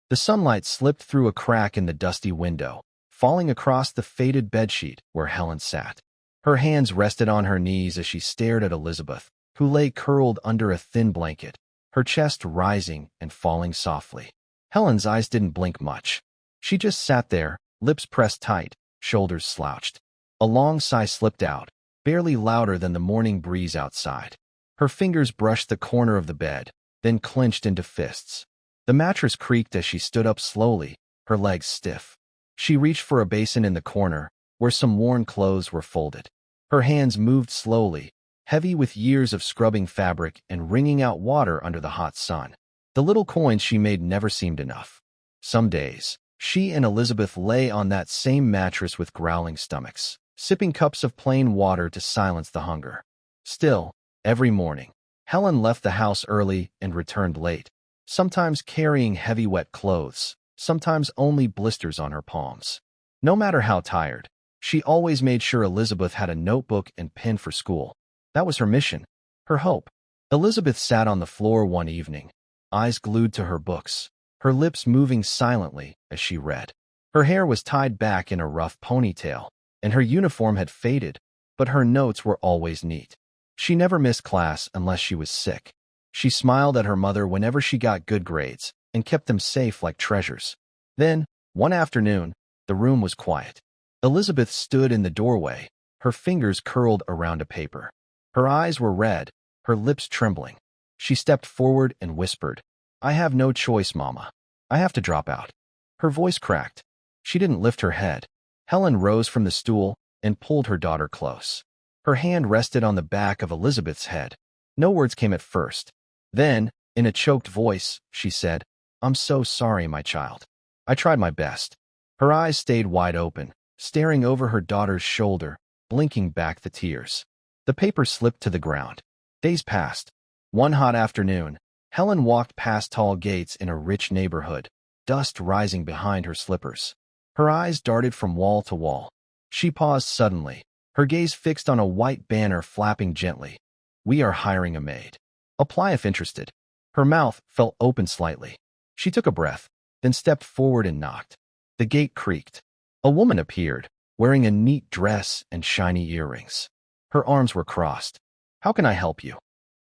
The sunlight slipped through a crack in the dusty window, falling across the faded bedsheet where Helen sat. Her hands rested on her knees as she stared at Elizabeth, who lay curled under a thin blanket, her chest rising and falling softly. Helen's eyes didn't blink much. She just sat there, lips pressed tight, shoulders slouched. A long sigh slipped out, barely louder than the morning breeze outside. Her fingers brushed the corner of the bed, then clenched into fists. The mattress creaked as she stood up slowly, her legs stiff. She reached for a basin in the corner, where some worn clothes were folded. Her hands moved slowly, heavy with years of scrubbing fabric and wringing out water under the hot sun. The little coins she made never seemed enough. Some days, she and Elizabeth lay on that same mattress with growling stomachs, sipping cups of plain water to silence the hunger. Still, every morning, Helen left the house early and returned late, sometimes carrying heavy wet clothes, sometimes only blisters on her palms. No matter how tired, she always made sure Elizabeth had a notebook and pen for school. That was her mission, her hope. Elizabeth sat on the floor one evening, eyes glued to her books, her lips moving silently as she read. Her hair was tied back in a rough ponytail, and her uniform had faded, but her notes were always neat. She never missed class unless she was sick. She smiled at her mother whenever she got good grades and kept them safe like treasures. Then, one afternoon, the room was quiet. Elizabeth stood in the doorway, her fingers curled around a paper. Her eyes were red, her lips trembling. She stepped forward and whispered, "I have no choice, Mama. I have to drop out." Her voice cracked. She didn't lift her head. Helen rose from the stool and pulled her daughter close. Her hand rested on the back of Elizabeth's head. No words came at first. Then, in a choked voice, she said, "I'm so sorry, my child. I tried my best." Her eyes stayed wide open, staring over her daughter's shoulder, blinking back the tears. The paper slipped to the ground. Days passed. One hot afternoon, Helen walked past tall gates in a rich neighborhood, dust rising behind her slippers. Her eyes darted from wall to wall. She paused suddenly, her gaze fixed on a white banner flapping gently. "We are hiring a maid. Apply if interested." Her mouth fell open slightly. She took a breath, then stepped forward and knocked. The gate creaked. A woman appeared, wearing a neat dress and shiny earrings. Her arms were crossed. "How can I help you?"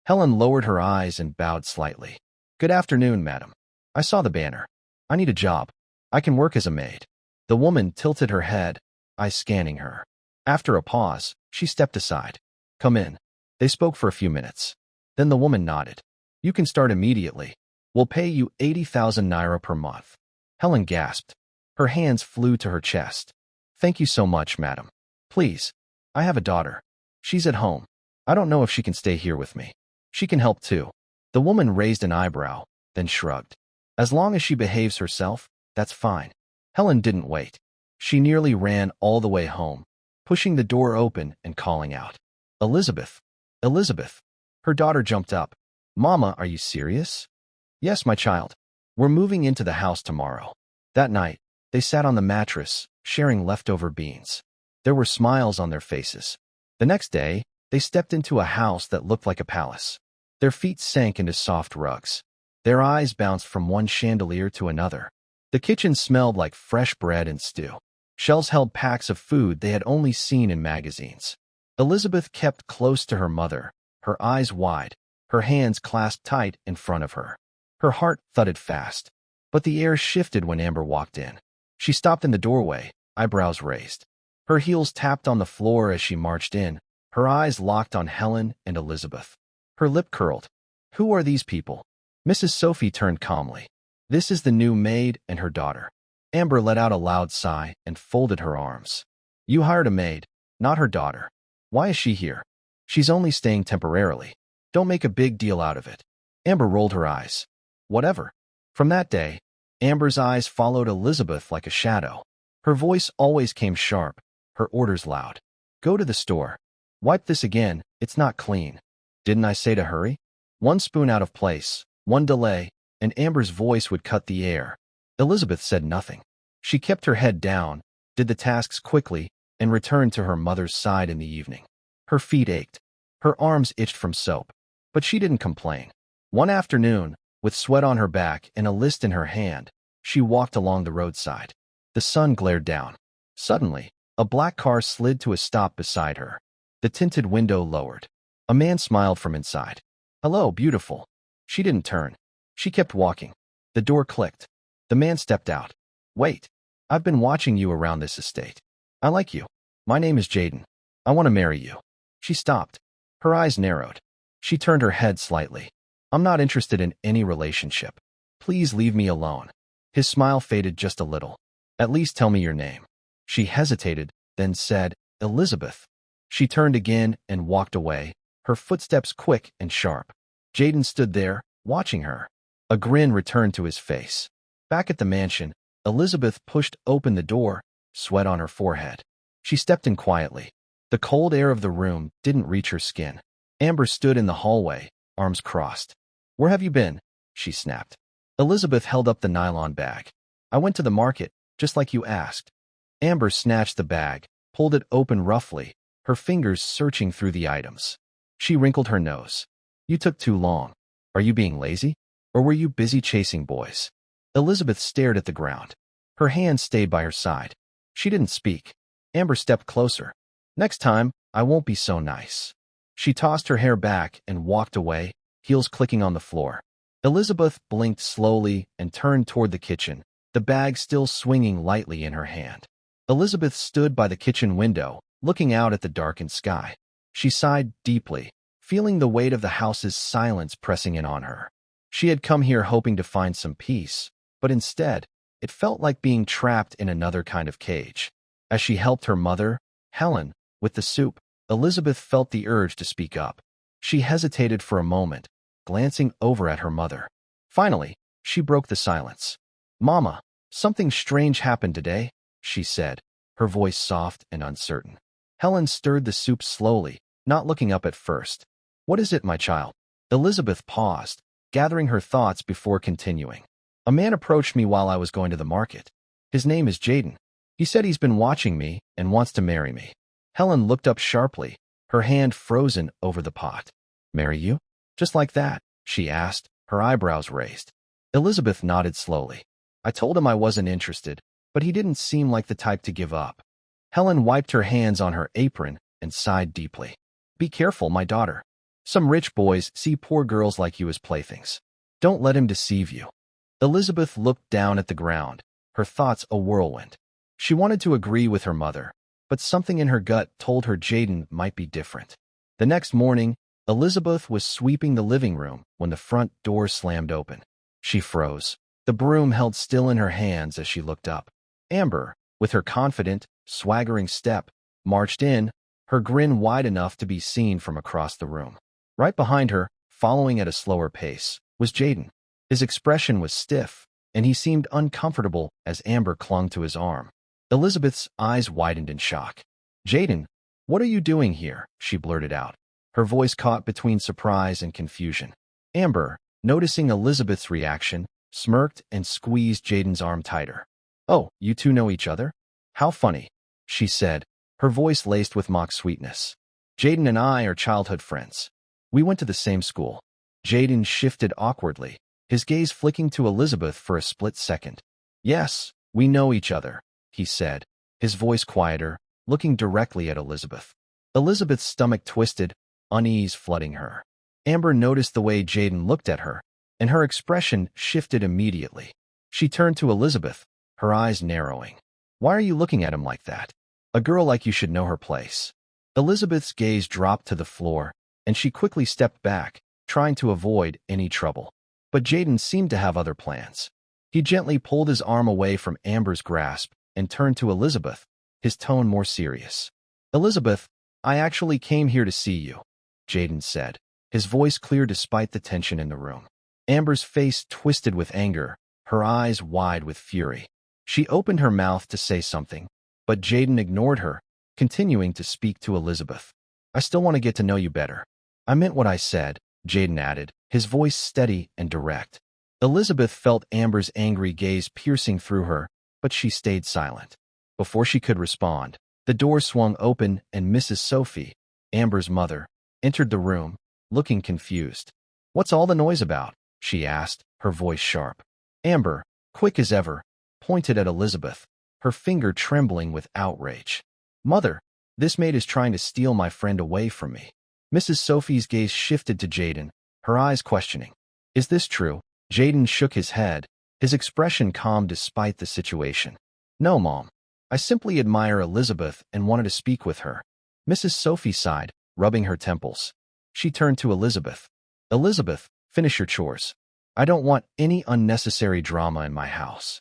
Helen lowered her eyes and bowed slightly. "Good afternoon, madam. I saw the banner. I need a job. I can work as a maid." The woman tilted her head, eyes scanning her. After a pause, she stepped aside. "Come in." They spoke for a few minutes. Then the woman nodded. "You can start immediately. We'll pay you 80,000 naira per month." Helen gasped. Her hands flew to her chest. "Thank you so much, madam. Please, I have a daughter. She's at home. I don't know if she can stay here with me. She can help too." The woman raised an eyebrow, then shrugged. "As long as she behaves herself, that's fine." Helen didn't wait. She nearly ran all the way home, pushing the door open and calling out, "Elizabeth! Elizabeth!" Her daughter jumped up. "Mama, are you serious?" "Yes, my child. We're moving into the house tomorrow." That night, they sat on the mattress, sharing leftover beans. There were smiles on their faces. The next day, they stepped into a house that looked like a palace. Their feet sank into soft rugs. Their eyes bounced from one chandelier to another. The kitchen smelled like fresh bread and stew. Shelves held packs of food they had only seen in magazines. Elizabeth kept close to her mother, her eyes wide, her hands clasped tight in front of her. Her heart thudded fast. But the air shifted when Amber walked in. She stopped in the doorway, eyebrows raised. Her heels tapped on the floor as she marched in, her eyes locked on Helen and Elizabeth. Her lip curled. "Who are these people?" Mrs. Sophie turned calmly. "This is the new maid and her daughter." Amber let out a loud sigh and folded her arms. "You hired a maid, not her daughter. Why is she here?" "She's only staying temporarily. Don't make a big deal out of it." Amber rolled her eyes. "Whatever." From that day, Amber's eyes followed Elizabeth like a shadow. Her voice always came sharp, her orders loud. "Go to the store. Wipe this again, it's not clean." "Didn't I say to hurry?" One spoon out of place, one delay, and Amber's voice would cut the air. Elizabeth said nothing. She kept her head down, did the tasks quickly, and returned to her mother's side in the evening. Her feet ached. Her arms itched from soap. But she didn't complain. One afternoon, with sweat on her back and a list in her hand, She walked along the roadside. The sun glared down. Suddenly, a black car slid to a stop beside her. The tinted window lowered. A man smiled from inside. "Hello, beautiful." She didn't turn. She kept walking. The door clicked. The man stepped out. "Wait. I've been watching you around this estate. I like you. My name is Jaden. I want to marry you." She stopped. Her eyes narrowed. She turned her head slightly. "I'm not interested in any relationship. Please leave me alone." His smile faded just a little. "At least tell me your name." She hesitated, then said, "Elizabeth." She turned again and walked away, her footsteps quick and sharp. Jaden stood there, watching her. A grin returned to his face. Back at the mansion, Elizabeth pushed open the door, sweat on her forehead. She stepped in quietly. The cold air of the room didn't reach her skin. Amber stood in the hallway, arms crossed. "Where have you been?" she snapped. Elizabeth held up the nylon bag. "I went to the market, just like you asked." Amber snatched the bag, pulled it open roughly, her fingers searching through the items. She wrinkled her nose. "You took too long. Are you being lazy? Or were you busy chasing boys?" Elizabeth stared at the ground. Her hand stayed by her side. She didn't speak. Amber stepped closer. "Next time, I won't be so nice." She tossed her hair back and walked away, heels clicking on the floor. Elizabeth blinked slowly and turned toward the kitchen, the bag still swinging lightly in her hand. Elizabeth stood by the kitchen window, looking out at the darkened sky. She sighed deeply, feeling the weight of the house's silence pressing in on her. She had come here hoping to find some peace, but instead, it felt like being trapped in another kind of cage. As she helped her mother, Helen, with the soup, Elizabeth felt the urge to speak up. She hesitated for a moment, glancing over at her mother. Finally, she broke the silence. "Mama, something strange happened today," she said, her voice soft and uncertain. Helen stirred the soup slowly, not looking up at first. "What is it, my child?" Elizabeth paused, gathering her thoughts before continuing. "A man approached me while I was going to the market. His name is Jaden. He said he's been watching me and wants to marry me." Helen looked up sharply, her hand frozen over the pot. "Marry you? Just like that?" she asked, her eyebrows raised. Elizabeth nodded slowly. "I told him I wasn't interested, but he didn't seem like the type to give up." Helen wiped her hands on her apron and sighed deeply. "Be careful, my daughter. Some rich boys see poor girls like you as playthings. Don't let him deceive you." Elizabeth looked down at the ground, her thoughts a whirlwind. She wanted to agree with her mother, but something in her gut told her Jaden might be different. The next morning, Elizabeth was sweeping the living room when the front door slammed open. She froze. The broom held still in her hands as she looked up. Amber, with her confident, swaggering step, marched in, her grin wide enough to be seen from across the room. Right behind her, following at a slower pace, was Jaden. His expression was stiff, and he seemed uncomfortable as Amber clung to his arm. Elizabeth's eyes widened in shock. "Jaden, what are you doing here?" she blurted out, her voice caught between surprise and confusion. Amber, noticing Elizabeth's reaction, smirked and squeezed Jaden's arm tighter. "Oh, you two know each other? How funny," she said, her voice laced with mock sweetness. "Jaden and I are childhood friends. We went to the same school." Jaden shifted awkwardly, his gaze flicking to Elizabeth for a split second. "Yes, we know each other," he said, his voice quieter, looking directly at Elizabeth. Elizabeth's stomach twisted, unease flooding her. Amber noticed the way Jaden looked at her, and her expression shifted immediately. She turned to Elizabeth, her eyes narrowing. "Why are you looking at him like that? A girl like you should know her place." Elizabeth's gaze dropped to the floor, and she quickly stepped back, trying to avoid any trouble. But Jaden seemed to have other plans. He gently pulled his arm away from Amber's grasp and turned to Elizabeth, his tone more serious. "Elizabeth, I actually came here to see you," Jaden said, his voice clear despite the tension in the room. Amber's face twisted with anger, her eyes wide with fury. She opened her mouth to say something, but Jaden ignored her, continuing to speak to Elizabeth. "I still want to get to know you better." "I meant what I said," Jaden added, his voice steady and direct. Elizabeth felt Amber's angry gaze piercing through her, but she stayed silent. Before she could respond, the door swung open and Mrs. Sophie, Amber's mother, entered the room, looking confused. "What's all the noise about?" she asked, her voice sharp. "Amber, quick as ever, pointed at Elizabeth, her finger trembling with outrage. "Mother, this maid is trying to steal my friend away from me." Mrs. Sophie's gaze shifted to Jaden, her eyes questioning. "Is this true?" Jaden shook his head, his expression calm despite the situation. "No, Mom. I simply admire Elizabeth and wanted to speak with her." Mrs. Sophie sighed, rubbing her temples. She turned to Elizabeth. "Elizabeth, finish your chores. I don't want any unnecessary drama in my house."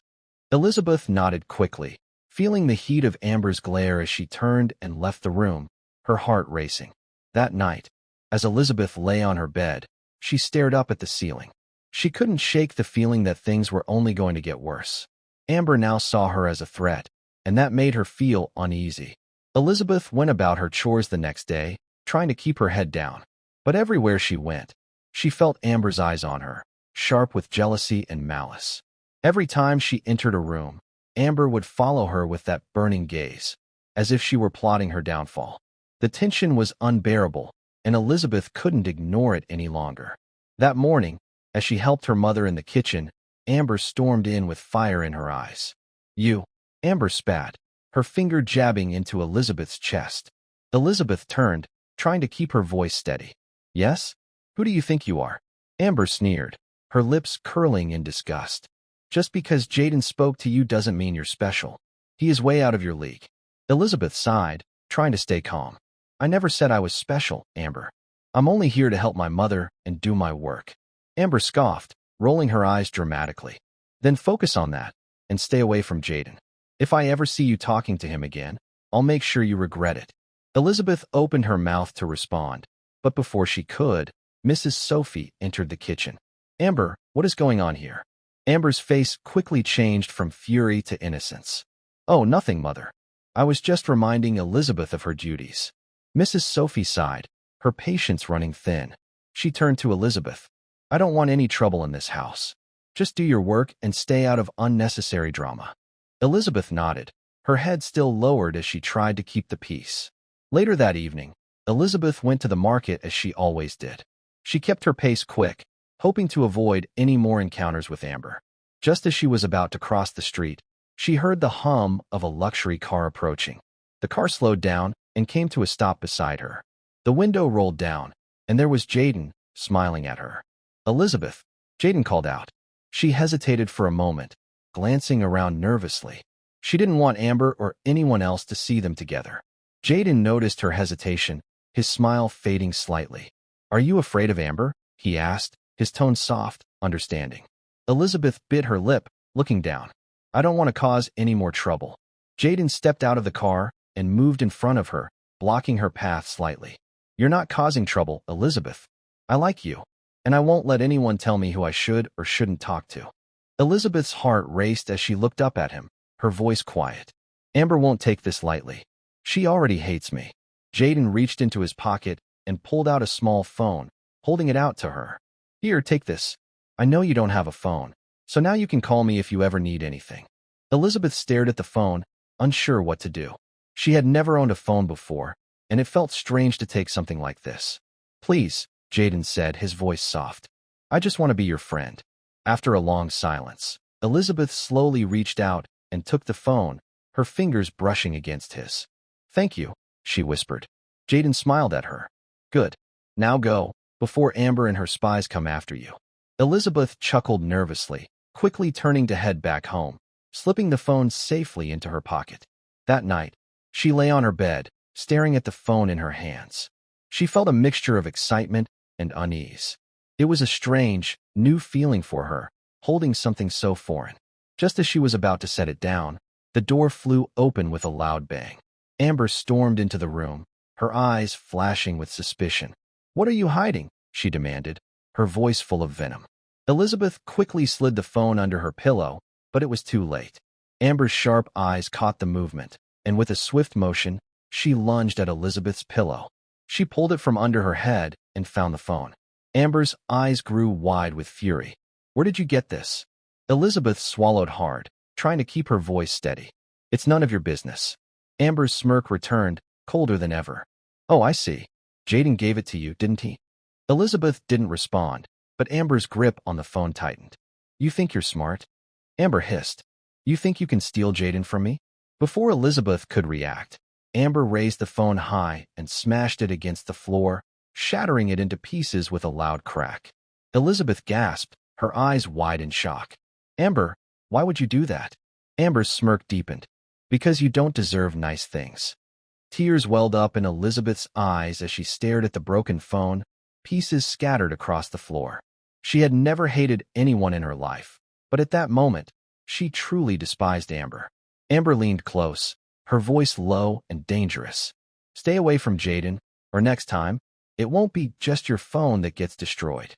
Elizabeth nodded quickly, feeling the heat of Amber's glare as she turned and left the room, her heart racing. That night, as Elizabeth lay on her bed, she stared up at the ceiling. She couldn't shake the feeling that things were only going to get worse. Amber now saw her as a threat, and that made her feel uneasy. Elizabeth went about her chores the next day, trying to keep her head down. But everywhere she went, she felt Amber's eyes on her, sharp with jealousy and malice. Every time she entered a room, Amber would follow her with that burning gaze, as if she were plotting her downfall. The tension was unbearable, and Elizabeth couldn't ignore it any longer. That morning, as she helped her mother in the kitchen, Amber stormed in with fire in her eyes. "You!" Amber spat, her finger jabbing into Elizabeth's chest. Elizabeth turned, trying to keep her voice steady. "Yes? Who do you think you are?" Amber sneered, her lips curling in disgust. "Just because Jaden spoke to you doesn't mean you're special. He is way out of your league." Elizabeth sighed, trying to stay calm. "I never said I was special, Amber. I'm only here to help my mother and do my work." Amber scoffed, rolling her eyes dramatically. "Then focus on that, and stay away from Jaden. If I ever see you talking to him again, I'll make sure you regret it." Elizabeth opened her mouth to respond, but before she could, Mrs. Sophie entered the kitchen. "Amber, what is going on here?" Amber's face quickly changed from fury to innocence. "Oh, nothing, Mother. I was just reminding Elizabeth of her duties." Mrs. Sophie sighed, her patience running thin. She turned to Elizabeth. "I don't want any trouble in this house. Just do your work and stay out of unnecessary drama." Elizabeth nodded, her head still lowered as she tried to keep the peace. Later that evening, Elizabeth went to the market as she always did. She kept her pace quick, hoping to avoid any more encounters with Amber. Just as she was about to cross the street, she heard the hum of a luxury car approaching. The car slowed down and came to a stop beside her. The window rolled down, and there was Jaden, smiling at her. "Elizabeth," Jaden called out. She hesitated for a moment, glancing around nervously. She didn't want Amber or anyone else to see them together. Jaden noticed her hesitation, his smile fading slightly. "Are you afraid of Amber?" he asked, his tone soft, understanding. Elizabeth bit her lip, looking down. "I don't want to cause any more trouble." Jaden stepped out of the car and moved in front of her, blocking her path slightly. "You're not causing trouble, Elizabeth. I like you, and I won't let anyone tell me who I should or shouldn't talk to." Elizabeth's heart raced as she looked up at him, her voice quiet. "Amber won't take this lightly. She already hates me." Jaden reached into his pocket and pulled out a small phone, holding it out to her. "Here, take this. I know you don't have a phone, so now you can call me if you ever need anything." Elizabeth stared at the phone, unsure what to do. She had never owned a phone before, and it felt strange to take something like this. "Please," Jaden said, his voice soft. "I just want to be your friend." After a long silence, Elizabeth slowly reached out and took the phone, her fingers brushing against his. "Thank you," she whispered. Jaden smiled at her. "Good. Now go, before Amber and her spies come after you." Elizabeth chuckled nervously, quickly turning to head back home, slipping the phone safely into her pocket. That night, she lay on her bed, staring at the phone in her hands. She felt a mixture of excitement and unease. It was a strange, new feeling for her, holding something so foreign. Just as she was about to set it down, the door flew open with a loud bang. Amber stormed into the room, her eyes flashing with suspicion. "What are you hiding?" she demanded, her voice full of venom. Elizabeth quickly slid the phone under her pillow, but it was too late. Amber's sharp eyes caught the movement, and with a swift motion, she lunged at Elizabeth's pillow. She pulled it from under her head and found the phone. Amber's eyes grew wide with fury. "Where did you get this?" Elizabeth swallowed hard, trying to keep her voice steady. "It's none of your business." Amber's smirk returned, colder than ever. "Oh, I see. Jaden gave it to you, didn't he?" Elizabeth didn't respond, but Amber's grip on the phone tightened. "You think you're smart?" Amber hissed. You think you can steal Jaden from me? Before Elizabeth could react, Amber raised the phone high and smashed it against the floor, shattering it into pieces with a loud crack. Elizabeth gasped, her eyes wide in shock. Amber, why would you do that? Amber's smirk deepened. Because you don't deserve nice things. Tears welled up in Elizabeth's eyes as she stared at the broken phone, pieces scattered across the floor. She had never hated anyone in her life, but at that moment, she truly despised Amber. Amber leaned close, her voice low and dangerous. Stay away from Jaden, or next time, it won't be just your phone that gets destroyed.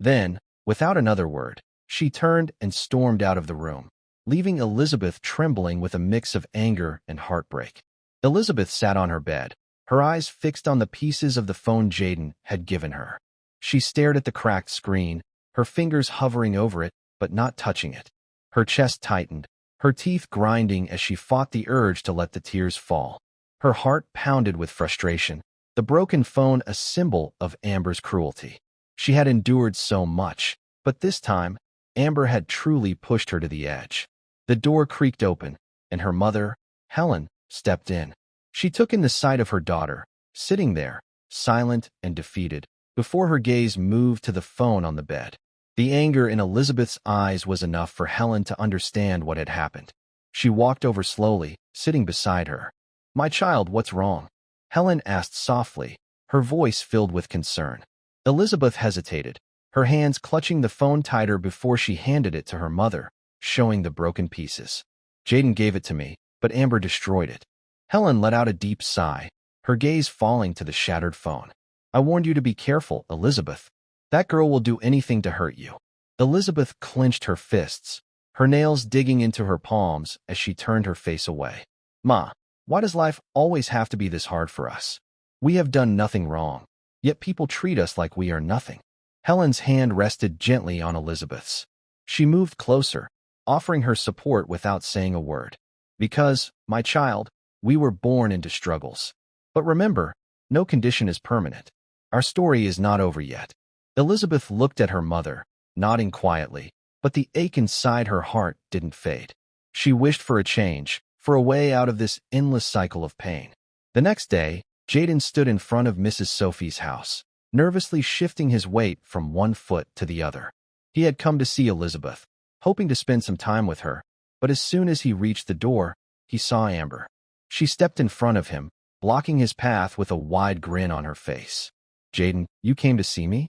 Then, without another word, she turned and stormed out of the room, leaving Elizabeth trembling with a mix of anger and heartbreak. Elizabeth sat on her bed, her eyes fixed on the pieces of the phone Jaden had given her. She stared at the cracked screen, her fingers hovering over it, but not touching it. Her chest tightened, her teeth grinding as she fought the urge to let the tears fall. Her heart pounded with frustration, the broken phone a symbol of Amber's cruelty. She had endured so much, but this time, Amber had truly pushed her to the edge. The door creaked open, and her mother, Helen, stepped in. She took in the sight of her daughter, sitting there, silent and defeated, before her gaze moved to the phone on the bed. The anger in Elizabeth's eyes was enough for Helen to understand what had happened. She walked over slowly, sitting beside her. My child, what's wrong? Helen asked softly, her voice filled with concern. Elizabeth hesitated, her hands clutching the phone tighter before she handed it to her mother, showing the broken pieces. Jaden gave it to me, but Amber destroyed it. Helen let out a deep sigh, her gaze falling to the shattered phone. I warned you to be careful, Elizabeth. That girl will do anything to hurt you. Elizabeth clenched her fists, her nails digging into her palms as she turned her face away. Ma, why does life always have to be this hard for us? We have done nothing wrong, yet people treat us like we are nothing. Helen's hand rested gently on Elizabeth's. She moved closer, offering her support without saying a word. Because, my child, we were born into struggles. But remember, no condition is permanent. Our story is not over yet. Elizabeth looked at her mother, nodding quietly, but the ache inside her heart didn't fade. She wished for a change, for a way out of this endless cycle of pain. The next day, Jaden stood in front of Mrs. Sophie's house, nervously shifting his weight from one foot to the other. He had come to see Elizabeth, hoping to spend some time with her, but as soon as he reached the door, he saw Amber. She stepped in front of him, blocking his path with a wide grin on her face. Jaden, you came to see me?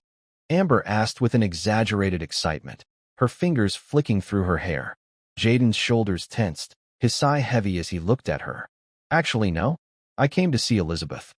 Amber asked with an exaggerated excitement, her fingers flicking through her hair. Jaden's shoulders tensed, his sigh heavy as he looked at her. Actually, no. I came to see Elizabeth.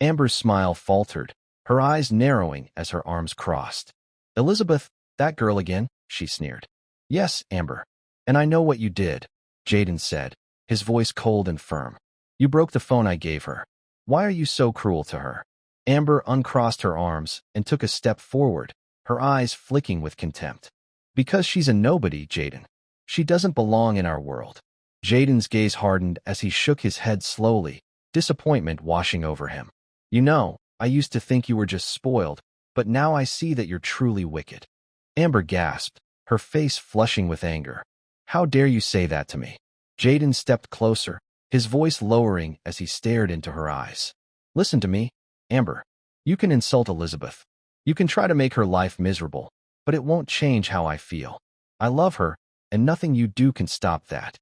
Amber's smile faltered, her eyes narrowing as her arms crossed. Elizabeth, that girl again? She sneered. Yes, Amber. And I know what you did, Jaden said, his voice cold and firm. You broke the phone I gave her. Why are you so cruel to her? Amber uncrossed her arms and took a step forward, her eyes flicking with contempt. Because she's a nobody, Jaden. She doesn't belong in our world. Jaden's gaze hardened as he shook his head slowly, disappointment washing over him. You know, I used to think you were just spoiled, but now I see that you're truly wicked. Amber gasped, her face flushing with anger. How dare you say that to me? Jaden stepped closer, his voice lowering as he stared into her eyes. Listen to me, Amber. You can insult Elizabeth. You can try to make her life miserable, but it won't change how I feel. I love her, and nothing you do can stop that.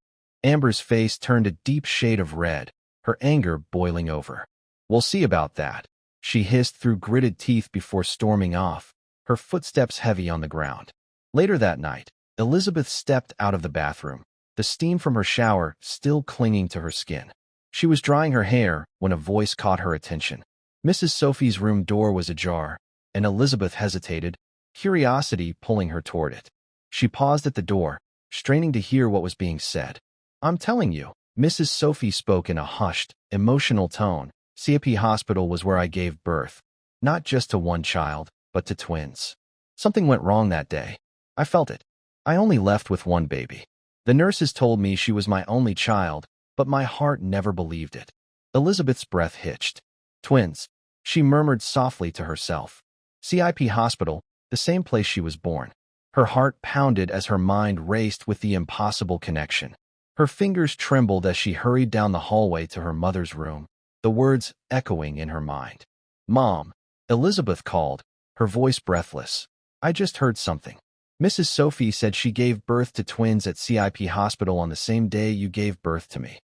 Amber's face turned a deep shade of red, her anger boiling over. We'll see about that, she hissed through gritted teeth before storming off, her footsteps heavy on the ground. Later that night, Elizabeth stepped out of the bathroom, the steam from her shower still clinging to her skin. She was drying her hair when a voice caught her attention. Mrs. Sophie's room door was ajar, and Elizabeth hesitated, curiosity pulling her toward it. She paused at the door, straining to hear what was being said. I'm telling you, Mrs. Sophie spoke in a hushed, emotional tone. CAP Hospital was where I gave birth, not just to one child, but to twins. Something went wrong that day. I felt it. I only left with one baby. The nurses told me she was my only child, but my heart never believed it. Elizabeth's breath hitched. Twins, she murmured softly to herself. CIP Hospital, the same place she was born. Her heart pounded as her mind raced with the impossible connection. Her fingers trembled as she hurried down the hallway to her mother's room, the words echoing in her mind. "Mom," Elizabeth called, her voice breathless. "I just heard something. Mrs. Sophie said she gave birth to twins at CIP hospital on the same day you gave birth to me."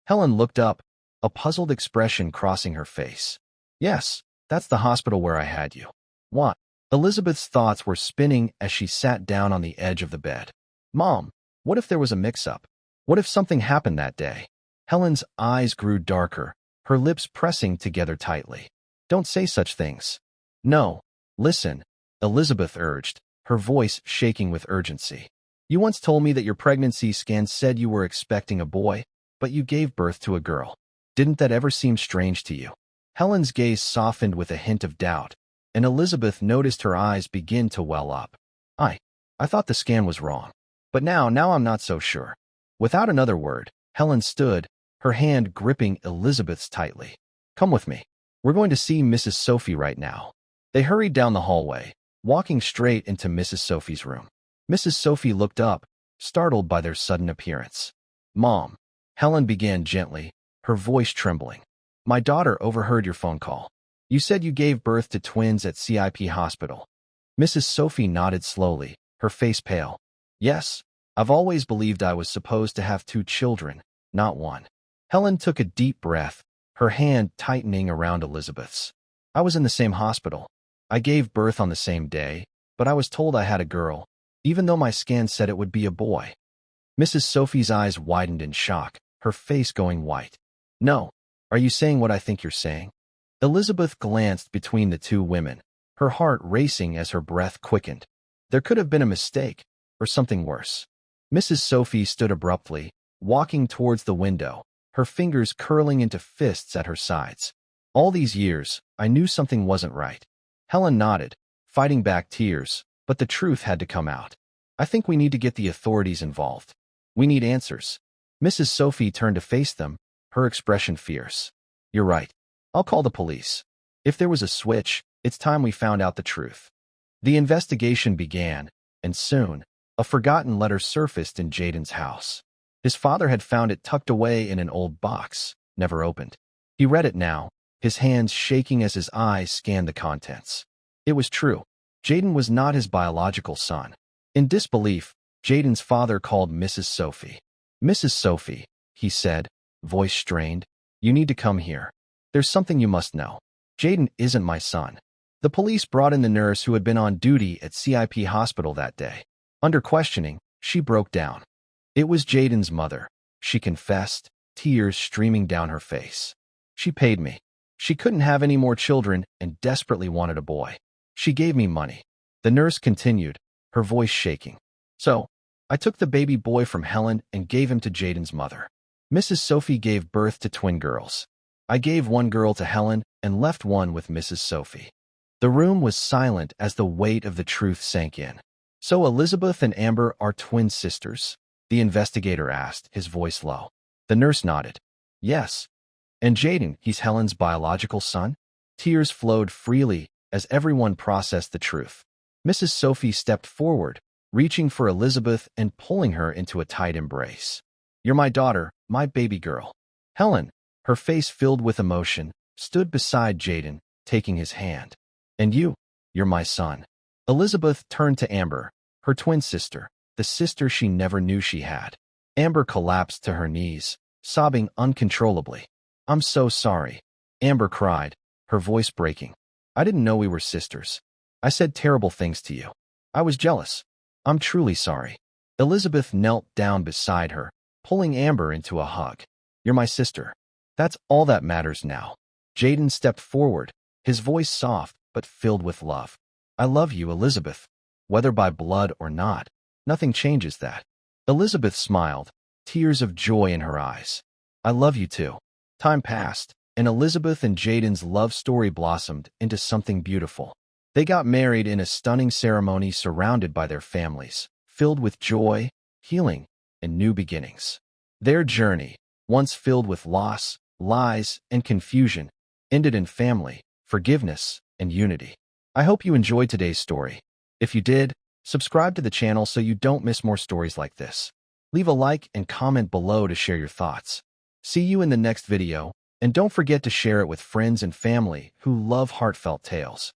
Helen looked up, a puzzled expression crossing her face. "Yes, that's the hospital where I had you." "What?" Elizabeth's thoughts were spinning as she sat down on the edge of the bed. "Mom, what if there was a mix-up? What if something happened that day?" Helen's eyes grew darker, her lips pressing together tightly. "Don't say such things." "No, listen," Elizabeth urged, her voice shaking with urgency. "You once told me that your pregnancy scan said you were expecting a boy, but you gave birth to a girl. Didn't that ever seem strange to you?" Helen's gaze softened with a hint of doubt, and Elizabeth noticed her eyes begin to well up. I thought the scan was wrong. But now I'm not so sure." Without another word, Helen stood, her hand gripping Elizabeth's tightly. "Come with me. We're going to see Mrs. Sophie right now." They hurried down the hallway, walking straight into Mrs. Sophie's room. Mrs. Sophie looked up, startled by their sudden appearance. "Mom," Helen began gently, her voice trembling. "My daughter overheard your phone call. You said you gave birth to twins at CIP hospital." Mrs. Sophie nodded slowly, her face pale. "Yes, I've always believed I was supposed to have 2 children, not 1. Helen took a deep breath, her hand tightening around Elizabeth's. "I was in the same hospital. I gave birth on the same day, but I was told I had a girl, even though my scan said it would be a boy." Mrs. Sophie's eyes widened in shock, her face going white. "No, are you saying what I think you're saying?" Elizabeth glanced between the 2 women, her heart racing as her breath quickened. There could have been a mistake, or something worse. Mrs. Sophie stood abruptly, walking towards the window, her fingers curling into fists at her sides. "All these years, I knew something wasn't right." Helen nodded, fighting back tears, but the truth had to come out. "I think we need to get the authorities involved. We need answers." Mrs. Sophie turned to face them, her expression fierce. "You're right. I'll call the police. If there was a switch, it's time we found out the truth." The investigation began, and soon, a forgotten letter surfaced in Jaden's house. His father had found it tucked away in an old box, never opened. He read it now, his hands shaking as his eyes scanned the contents. It was true. Jaden was not his biological son. In disbelief, Jaden's father called Mrs. Sophie. "Mrs. Sophie," he said, voice strained, "you need to come here. There's something you must know. Jaden isn't my son." The police brought in the nurse who had been on duty at CIP hospital that day. Under questioning, she broke down. It was Jaden's mother, she confessed, tears streaming down her face. "She paid me. She couldn't have any more children and desperately wanted a boy. She gave me money." The nurse continued, her voice shaking. "So, I took the baby boy from Helen and gave him to Jaden's mother. Mrs. Sophie gave birth to twin girls. I gave one girl to Helen and left one with Mrs. Sophie." The room was silent as the weight of the truth sank in. "So Elizabeth and Amber are twin sisters?" the investigator asked, his voice low. The nurse nodded. "Yes." "And Jaden, he's Helen's biological son?" Tears flowed freely as everyone processed the truth. Mrs. Sophie stepped forward, reaching for Elizabeth and pulling her into a tight embrace. "You're my daughter, my baby girl." Helen, her face filled with emotion, stood beside Jaden, taking his hand. "And you're my son." Elizabeth turned to Amber, her twin sister, the sister she never knew she had. Amber collapsed to her knees, sobbing uncontrollably. "I'm so sorry," Amber cried, her voice breaking. "I didn't know we were sisters. I said terrible things to you. I was jealous. I'm truly sorry." Elizabeth knelt down beside her, pulling Amber into a hug. "You're my sister. That's all that matters now." Jaden stepped forward, his voice soft but filled with love. "I love you, Elizabeth. Whether by blood or not, nothing changes that." Elizabeth smiled, tears of joy in her eyes. "I love you too." Time passed, and Elizabeth and Jaden's love story blossomed into something beautiful. They got married in a stunning ceremony surrounded by their families, filled with joy, healing, and new beginnings. Their journey, once filled with loss, lies, and confusion, ended in family, forgiveness, and unity. I hope you enjoyed today's story. If you did, Subscribe to the channel so you don't miss more stories like this. Leave a like and comment below to share your thoughts. See you in the next video, and don't forget to share it with friends and family who love heartfelt tales.